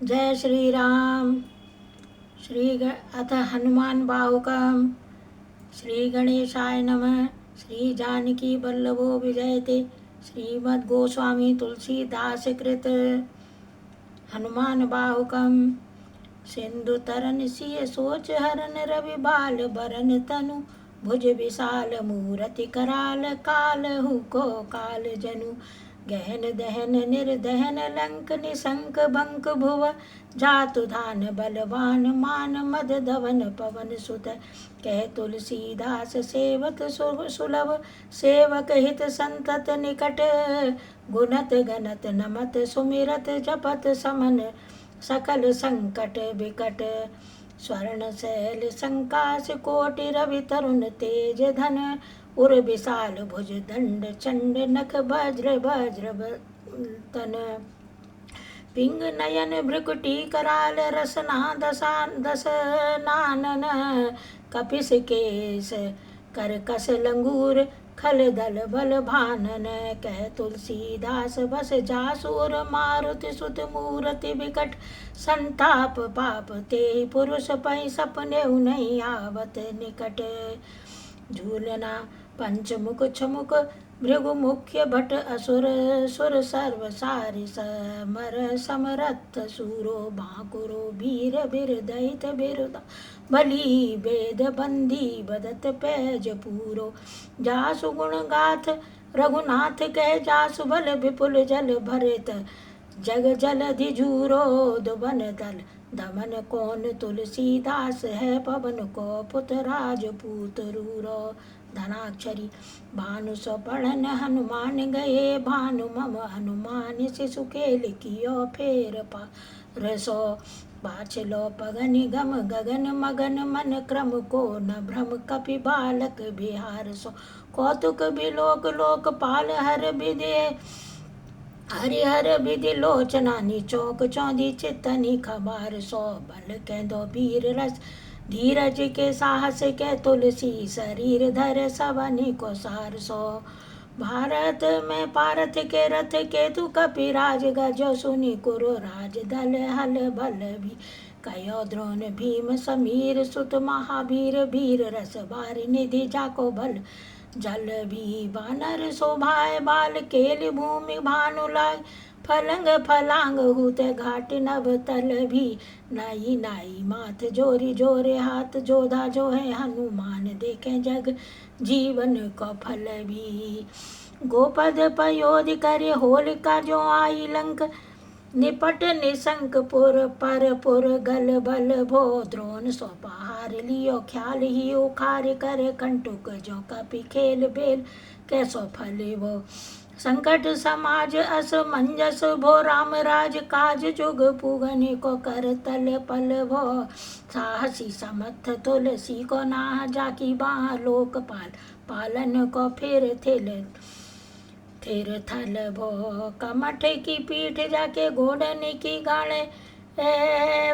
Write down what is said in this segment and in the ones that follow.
जय श्री राम। अथ हनुमान बाहुकम्। श्री गणेशाय नमः। श्री जानकी वल्लभो विजयते। श्रीमद् गोस्वामी तुलसीदास कृत हनुमान बाहुकम्। सिंधु तरन सिय सोच हरन रवि बाल बरन तनु भुज विशाल मूरति कराल कालहु को काल जनु गहन दहन निर्दहन लंक निशंक बंक भुव जातु धान बलवान मान मद धवन पवन सुत कह तुलसीदास सेवक सुलभ सेवक हित संतत निकट गुणत गणत नमत सुमिरत जपत समन सकल संकट विकट स्वर्ण शैल संकाश कोटि रवि तरुण तेज धन उर विशाल भुज दंड चंड नख वज्र तन पिंग नयन भ्रुकुटी कराल रसना दस नानन कपिस केस कर कस लंगूर खल दल बल भानन कह तुलसीदास बस जासूर मारुति सुत मूरति विकट संताप पाप ते पुरुष पै सपने नहीं आवत निकट झूलना पंचमुख छमुख भृगु मुख्य भट असुर सुर सर्व सारि समर समरथ सूरो भाकुरो वीर बिर दैत बिरुदा बलि वेद बंदी बदत पैज पूरो जासु गुण गाथ रघुनाथ कह जासु बल विपुल जल भरित जग जलधि झूरो दुबन दल दमन कौन तुलसीदास है पवन को पुत राजपूत रूरो धनाक्षरी भानु स्वपढ़न हनुमान गए भानु मम हनुमान शिशु के लिखियो फेर पा रसो बाछलो पगनि गम गगन मगन मन क्रम को न भ्रम कपि बालक बिहार सो कौतुक बिलोक लोकपाल हर विदे हरिहर विधि लोचनानी चौक चौंधी चितनी खबार सो बल कैदो वीर रस धीरज के साहस के तुलसी शरीर धर सवनी को सार सो भारत में पारथ के रथ के तु कपिराज गजो सुनी कुरु राज दल हल बल भी कयो द्रोण भीम समीर सुत महावीर वीर रस बार निधि जाको बल जल भी बानर शोभाए बाल केल भूमि भानु लाग फलंग फलांग हुते घाट नभ तल भी नाई नाई माथ जोरी जोरे हाथ जोधा जो है हनुमान देखे जग जीवन को फल भी गोपद पयोधि करे होलिका जो आई लंक निपट निशंक पुर पर पुर गल बल भो द्रोण सो पहार लियो ख्याल ही उखार करे कंटुक जो कपि खेल बेल कैसो फले वो संकट समाज असमंजस भो राम राज काज जुग पुगनि को कर तल पल भो साहसी समर्थ तुलसी को नाह जाकी बाह लोकपाल पालन को फिर थिर थल भो कमठ की पीठ जाके घोड़न की गाड़े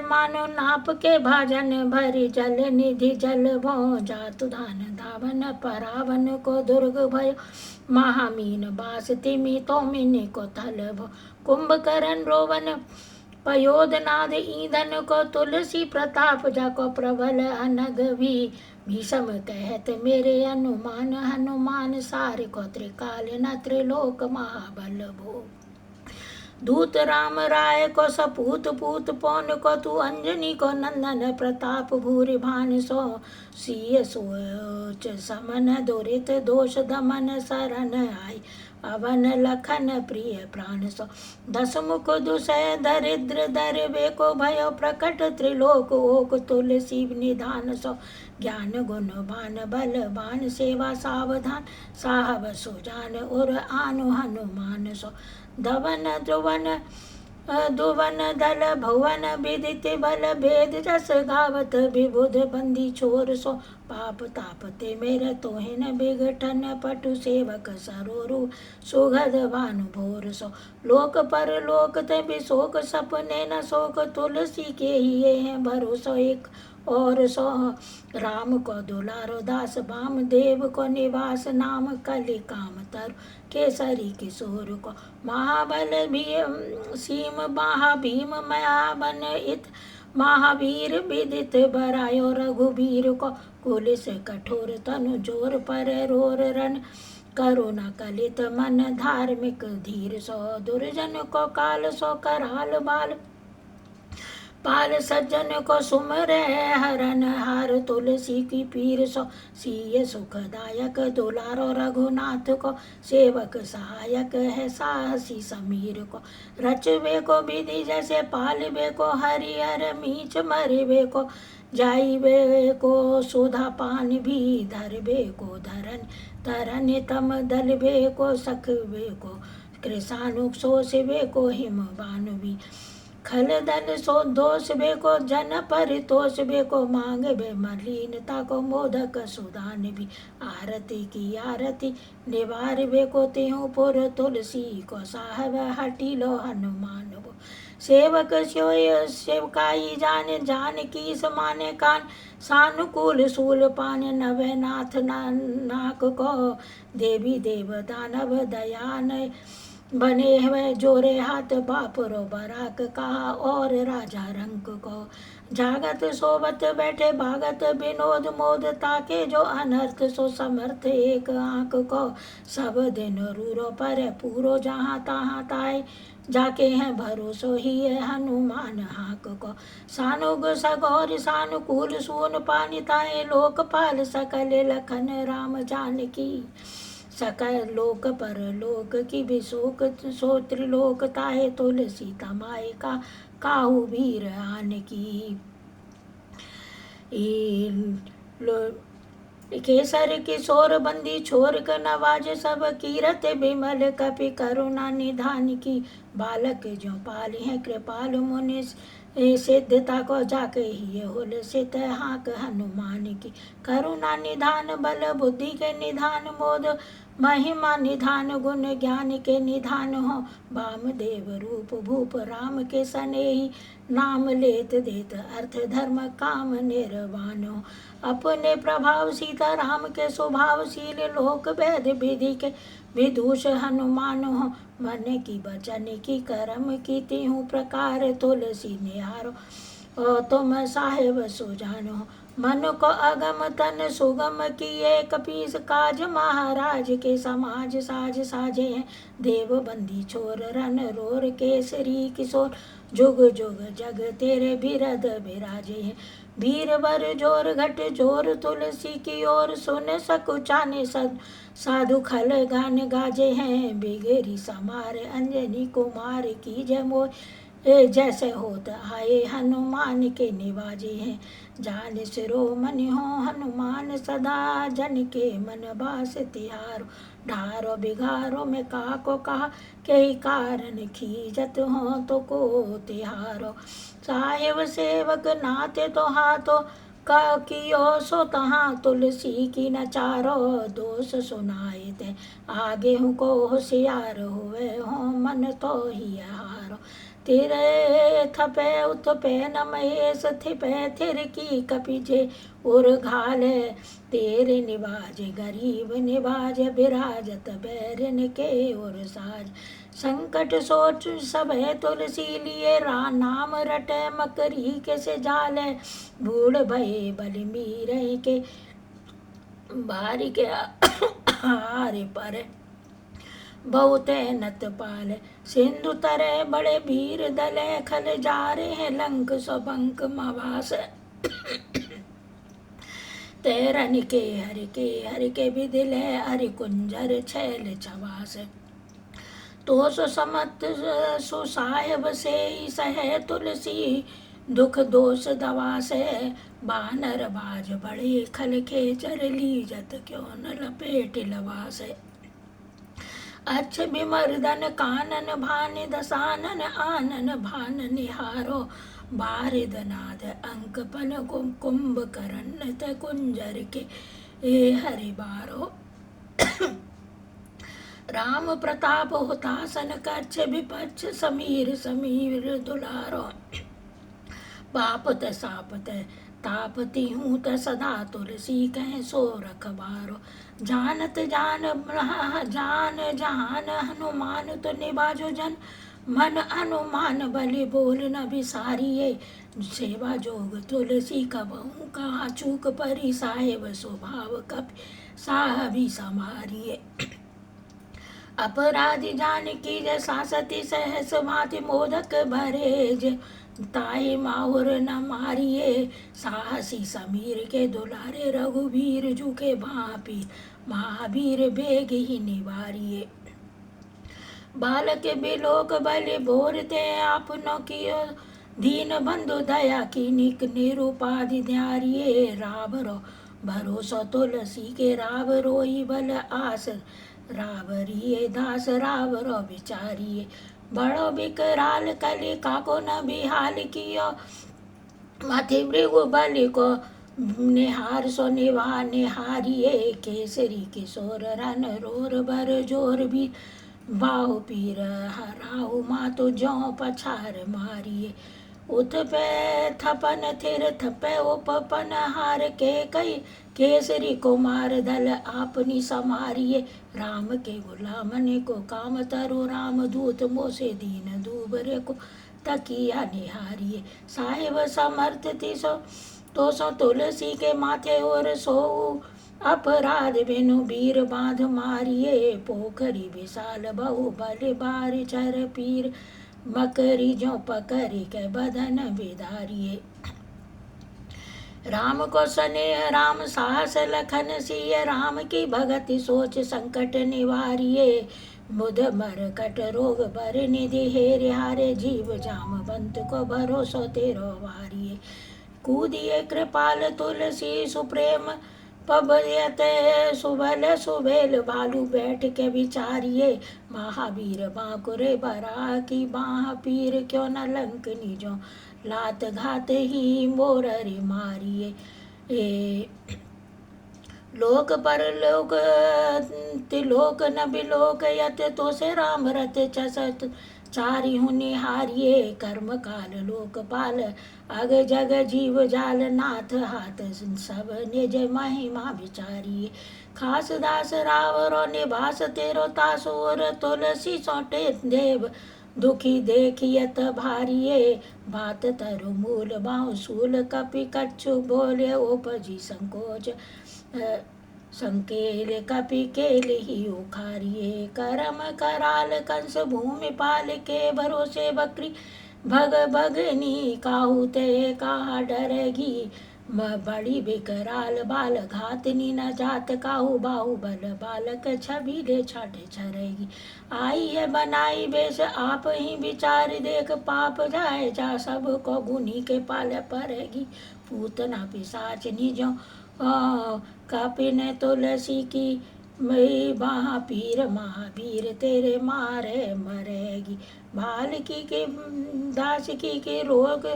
मानो नाप के भाजन भरी जल निधि जल भो जातु धान धावन परावन को दुर्ग भयो महामीन बास तिमि तो मिनि को थल भो कुंभकर्ण रोवन पयोधनाद ईंधन को तुलसी प्रताप जाको प्रबल अनग भी भीषम कहत मेरे अनुमान हनुमान सार को त्रिकाल न त्रिलोक महाबल भो दूत राम राय को सपूत पूत पौन को तू अंजनी को नंदन प्रताप भूरि भान सो सिय सोच समन दुरित दोष दमन शरण आई पवन लखन प्रिय प्राण सो दस मुख दुसय दरिद्र दर बेको भयो प्रकट त्रिलोक ओक तुलसी निधान सो ज्ञान गुण बान बल बान सेवा सावधान साहब सुजान उर आनु हनुमान सो धवन दुवन दल भुवन विदित बल भेद जस गावत विबुध बंदी छोर सो पाप ताप ते मेरे तोहिन बिघटन पटु सेवक सरोरु सुगध भानु भोर सो लोक पर लोक ते बिशोक सपने न शोक तुलसी के ही हैं भरोसो एक और सो राम को दुलारो दास बाम देव को निवास नाम कलि काम तरु केसरी किशोर को महाबल भीम सीम महाभीम मयाबन इत महावीर विदित बरायो रघुबीर को कुलिस कठोर तनु जोर पर रोर रन करुणा कलित मन धार्मिक धीर सो दुर्जन को काल सो कराल बाल पाल सज्जन को सुमरे हरन हार तुलसी की पीर सो सिय सुखदायक दुलारो रघुनाथ को सेवक सहायक है साहसी समीर को रचवे को विधि जैसे पालवे को हरिहर मीच मरवे को जाइबे को सुधा पान भी धरबे को धरन तरन तम दलबे को सखबे को कृषाणु सोसबे को हिम बानवी खल दल सो दोष बे को जन परितोष बे को मांग बे मलिनता को मोदक सुदान भी आरती की आरती निवार बे को त्यों पुर तुलसी को साहब हटी लो हनुमान वो सेवक सोय सेवकाई जान जान की समाने कान सानुकूल सूल पान नवे नाथ नाक को देवी देव दानव दयान बने हुए जोरे हाथ बापरो बराक कहा और राजा रंक को जागत सोबत बैठे भागत विनोद मोद ताके जो अनर्थ सो समर्थ एक आंख को सब दिन रूरो पर पूरो जहाँ तहाँ ताए जाके हैं भरोसो ही है हनुमान हाक को सानुग सगौर सानुकूल सून पानिताए लोकपाल सकल लखन राम जानकी सकल लोक पर लोक की भी शोक सो त्रिलोक ताहे तुलसी तमाए का काहू वीर आन की केसर किशोर बंदी छोर क नवाज सब कीरत बिमल कपि करुणा निधान की बालक जो पाल है कृपाल मुनि सिद्धता को जाके ही होल सित हाक हनुमान की करुणा निधान बल बुद्धि के निधान मोद महिमा निधान गुण ज्ञान के निधान हो वामदेव रूप भूप राम के सनेही नाम लेत देत अर्थ धर्म काम निर्वाण हो अपने प्रभाव सीता राम के स्वभावशील लोक वेद विधि के विदूष हनुमान हो मन की बचन की कर्म की तिहु प्रकार तुलसी निहारो ओ तुम साहेब सुजानो मन को अगम तन सुगम किए कपीस काज महाराज के समाज साज साजे हैं देव बंदी छोर रन रोर केसरी किशोर जुग जुग जग तेरे बिरद बिराजे हैं वीर वर जोर घट जोर तुलसी की ओर सुन सकुचाने सद साधु खल गान गाजे हैं बिगेरी समार अंजनी कुमार की जय मोर जैसे होत आए हनुमान के निवाजे हैं जान शिरोमणि हो हनुमान सदा जन के मन बास तिहारो ढारो बिघारो में कहा को कहा कई कारण खीजत हो तो को तिहारो साहेब सेवक नाते तो हाथों का कियो सो तहाँ तुलसी की नचारो दोष सुनाए थे आगे हूँ को होशियार हुए हो मन तो ही हारो तिरे थपे उथपे न महेश थिपे थिर की कपिजे उर घाले तेरे निवाज गरीब निवाज विराजत बैरन के उर साज संकट सोच सब है तुलसी लिए नाम रटे मकरी के से जाले बूढ़ भये बल मीरे के बारी के हारे पर बहुते नत पाल सिंधु तरे बड़े वीर दले खल जा रहे हैं लंक सबंक मवास तेरन के हर के विदिले हरि कुंजर छैल छवास तो सो समत सो साहेब से सहे तुलसी दुख दोष दवा से बानर बाज बड़े खल के चर लीजत क्यों न लपेट लवा से अच्छ विमर्दन कानन भान दसानन आनन भान निहारो बारिद नाद अंक पन कुंभ करन त कुंजर के ए हरि बारो राम प्रताप हुतासन कच्छ विपक्ष समीर समीर दुलारो पापत सापत तापती हूँ त सदा तुलसी कह सो रखबारो। जानत जान जान जहान हनुमान तो निबाजो जन, मन अनुमान बलि बोल न बिसारिये। सेवा जोग तुलसी कबहूँ कहाँ चूक परी, साहेब स्वभाव कपि साह भी समारिये। अपराधी जानकी जैसा सती सहस भांति, मोदक भरेज ताई माहुर न मारिये। साहसी समीर के दुलारे, रघुवीर झुके भापी महावीर बेग ही निवारिये। बालक बिलोक बलि बोरते आपनो कियो, दीन बंधु दया की निक निरुपाधि ध्यारिये। रावरो भरोसो तुलसी के, राव रोई बल आस रावरिये दास रावरो विचारिये। बड़ो बिकराल कलि काको न बिहाल कियो, मथि मृगु बलि को निहार सो निवा निहारिये। केसरी किशोर रन रोर बर जोर भी, बाहु पीर हराहु मातु ज्यों पछार मारिये। उत पे थपन थिर थपे उपपन हार के कई, केसरी कुमार दल आपनी समारिये। राम के गुलामन को काम तरु, राम दूत मोसे दीन दूबरे को तकिया निहारिये। साहेब समर्थ तिसो तो सो तुलसी के माथे और सोऊ, अपराध बिनु वीर बांध मारिये। पोखरी विशाल बहु बल बार चर पीर, मकरी जो पकरी के बदन विदारिये। राम को स्नेह राम साहस लखन सिय, राम की भगति सोच संकट निवारिये। मुद मर कट रोग बर निधि हेरे हारे, जीव जामवंत को भरोसो तेरो वारिये। कूदिए कृपाल तुलसी सुप्रेम, पबयते सुबल सुबेल भालू बैठ के विचारिये। महावीर बांकुरे बरा की बाह पीर, क्यों न लंकनी जो लात घात ही मोररे मारिये। लोक पर लोक तिलोक न बिलोक, यत तो से राम रत चसत चारि हूँ निहारिये। कर्म काल लोकपाल अग जग जीव जाल, नाथ हाथ सब निज महिमा विचारिये। खास दास रावरो निभास तेरो तासुर, तुलसी सोटे देव दुखी देखियत भारिये। बात तरु मूल बाहु सूल, कपि कछु बोले उपजी संकोच संकेल कपि केल ही उखारिये। करम कराल कंस भूमि पाल के, भरोसे बकरी भग भगनी काहू ते कहा डरेगी। बड़ी बिकराल बाल घातनी न जात, काहू बाहु बल बालक छबीले छाटे छरेगी। आई है बनाई बेश आप ही विचार देख, पाप जाए जा सब को गुनी के पाल पड़ेगी। पूतना पिशाचनी जो कपिन तुलसी की, मई बाह पीर महावीर तेरे मारे मरेगी। बाल की के दास की के रोग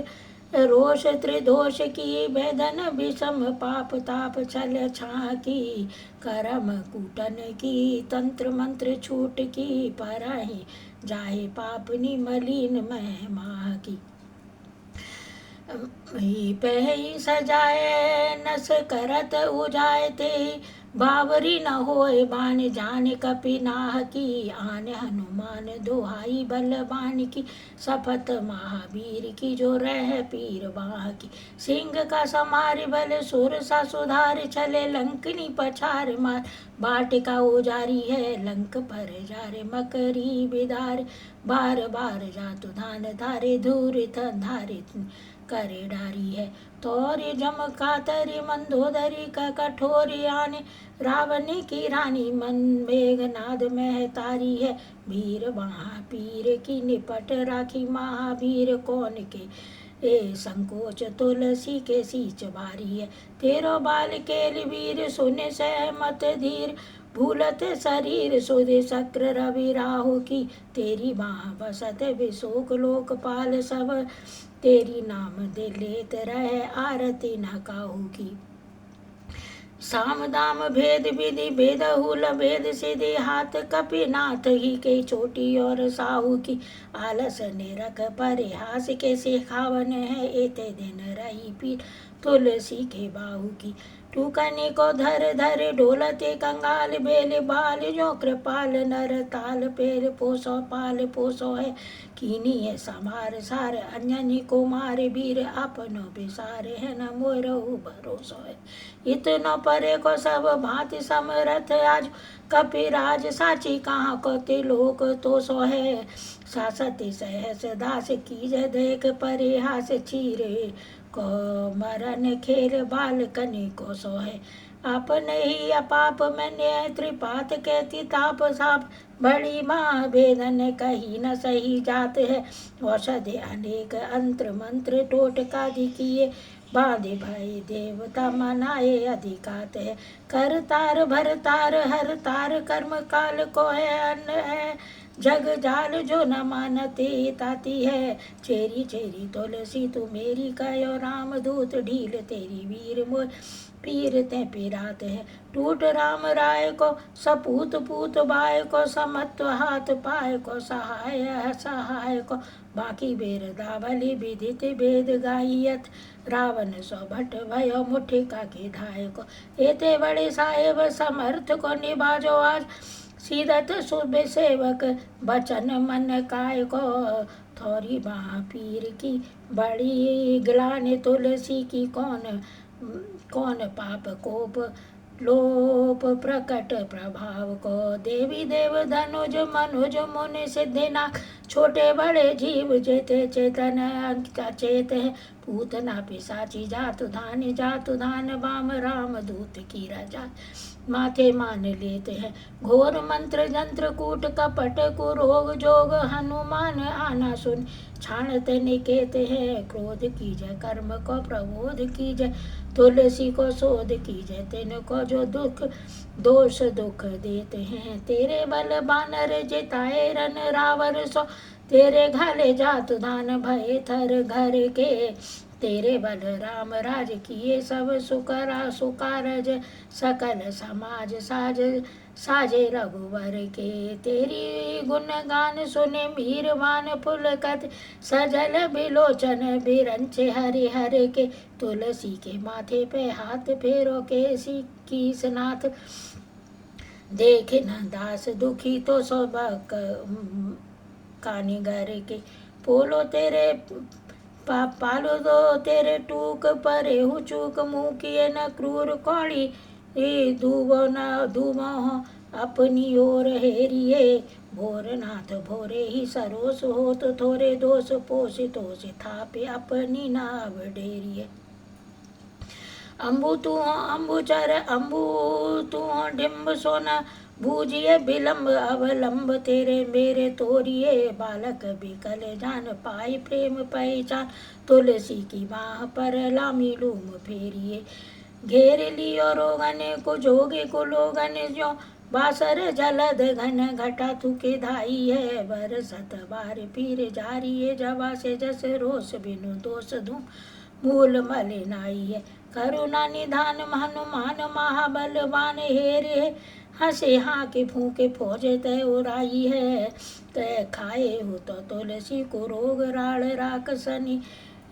रोष त्रिदोष की, वेदन विषम पाप ताप छल छाकी। करम कूटन की तंत्र मंत्र छूट की, परहि जाहे पापनी मलिन महिमा की। पही सजाए नस करत उजाए ते, बावरी न होए बान जान कपि नाह की। आन हनुमान दोहाई बलवान की, शपथ महावीर की जो रह पीर बाह की। सिंह का समार बल सुर सा सुधार, चले लंकनी पछार मार। बाटिका उजारी है लंक पर जारे, मकरी बिदार बार बार जातु धान धारे। धूर धारित करे डारी है, तोरी जम कातरी मंदोदरी का कठोरी आने। रावण की रानी मन मेघनाद में तारी है, वीर महापीर की निपट राखी। महावीर कौन के ए संकोच, तुलसी के सींच बारी है। तेरो बाल केल वीर सुन सहमत धीर, भूलत शरीर सुध शक्र रवि राहु की। तेरी बाह बसत विशोक लोकपाल, सब तेरी नाम दे लेत रहे आरती न काहू की। साम दाम भेद विधि भेद हुल भेद सिद्धि, हाथ कपिनाथ ही के चोटी और साहू की। आलस निरख परिहास के सिखावन है, एते दिन रही पीर तुलसी के बाहु की। टूकने को धर धर डोलते कंगाल बेल बाल जो कृपाल नर ताल पेल पोसो पाल पोसो है कीनी है समार सार अन्यनी को मारे वीर अपनो बिसारे है न मोरहु भरोसो है। इतनो परे को सब भांति समरथ आज कपिराज साची कहाँ को तिलोक तो सो है। सासती सहस दास की जय देख परिहास चीरे को मरण खेल बाल कनी को सो है। आपने ही अपाप मैंने त्रिपात कहती ताप साप बड़ी माँ वेदन कही न सही जात है। औषधि अनेक अंत्र मंत्र टोटका दिखिए बांधे भय देवता मनाए अधिकात है। कर तार भर तार हर तार कर्म काल को है अन्न है जग जाल जो न मानते ताती है। चेरी चेरी तुलसी तू मेरी कयो राम दूत ढील तेरी वीर मोर पीर ते पीरात है। टूट राम राय को सपूत पूत बाय को समत्व हाथ पाय को सहाय सहाय को बाकी बेर दावली विदित वेद गायत रावण सो भट भयो मुठिका के धाय को। एते बड़े साहेब समर्थ को निभाजो आज सीदत शुभ सेवक बचन मन काय को। थोड़ी बाँ पीर की बड़ी ग्लानि तुलसी की कौन कौन पाप कोप लोप प्रकट प्रभाव को। देवी देव धनुज मनुज मुनि सिद्धिनाथ छोटे बड़े जीव जेते चेतन अचेत है। पूतना पिशाची जातु धान बाम राम दूत की राजा माथे मान लेते हैं। घोर मंत्र जंत्र कूट कपट कुरोग जोग हनुमान आना सुन छाणत निकेत है। क्रोध कीजय कर्म को प्रबोध कीजय तुलसी को शोध कीजय तिनको जो दुख दोष दुख देते हैं। तेरे बल बानर जिताए रन रावण सो तेरे घाले जातु धान भय थर घर के। तेरे बल राम राज किए सब सुकरा सुकारज सकल समाज साज साजे रघुवर के। तेरी गुणगान सुने मीरवान पुलकत सजल बिलोचन बिरंचे हरि हर के। तुलसी के माथे पे हाथ फेरो के कीसनाथ देखे न दास दुखी तो सबक कानीगर के। पोलो तेरे पालो दो तेरे टूक परे हु चूक मुँह किए न क्रूर कौड़ी दूबो न दूबो हो अपनी ओर हेरिए। भोरनाथ भोरे ही सरोस हो तो थोरे दोष पोषित हो से थापे अपनी नाव डेरिए। अम्बु तू अम्बुचर अम्बु तू डिम्ब सोना बूझिए विलम्ब अवलंब तेरे मेरे तोरिए। बालक बिकल जान पाई प्रेम पहचान तुलसी की बाह पर लामी लूम फेरिए। घेर लियो रोगन को जोगे को लोगन जो बासर जलद घन घटा थुके धाई है। बरसत बार पीर जारी है जवा से जस रोष बिनु दोष धूम मूल मलिनाई है। करुणा निधान हनुमान महाबलवान हेरे हंसे हाँ के फूके फौज तय उड़ाई है। तय खाए हो तो तुलसी को रोग राड़ राख सनी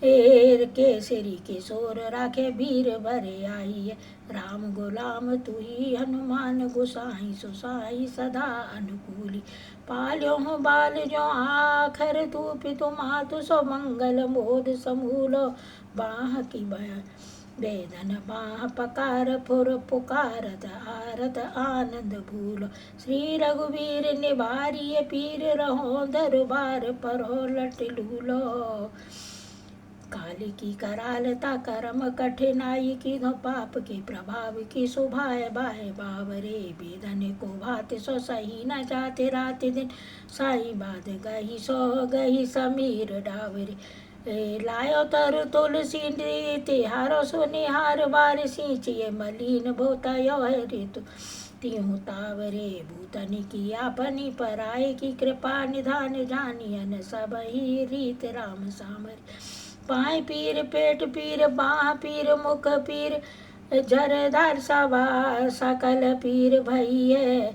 एर केसरी किशोर राखे वीर भरे आई है। राम गुलाम तू ही हनुमान गुसाई सुसाई सदा अनुकूली। पाल्यो हूँ बाल जो आखर तू पितु मातु सो मंगल मोद समूलो। बाह की वेदन बाह पकार फुर पुकारत आरत आनंद भूलो। श्री रघुवीर निवारिय पीर रहो दरबार पर हो लट लूलो। काली की करालता करम कठिनाई की धो पाप के प्रभाव की सुभाए बाहे बावरे। बेदन को भात सो सही न जाते रात दिन साई बाद गही सो गही समीर डावरे। लायो तर तुलसी तिहारो सुनिहार बार सिंचिए मलिन भोता यो ऋतु तिहु तावरे। भूतन की आपनी पराय की कृपा निधान जानियन सब ही रीत राम सामर। पाए पीर पेट पीर बाह पीर मुख पीर जरदार सवा सकल पीर भैये।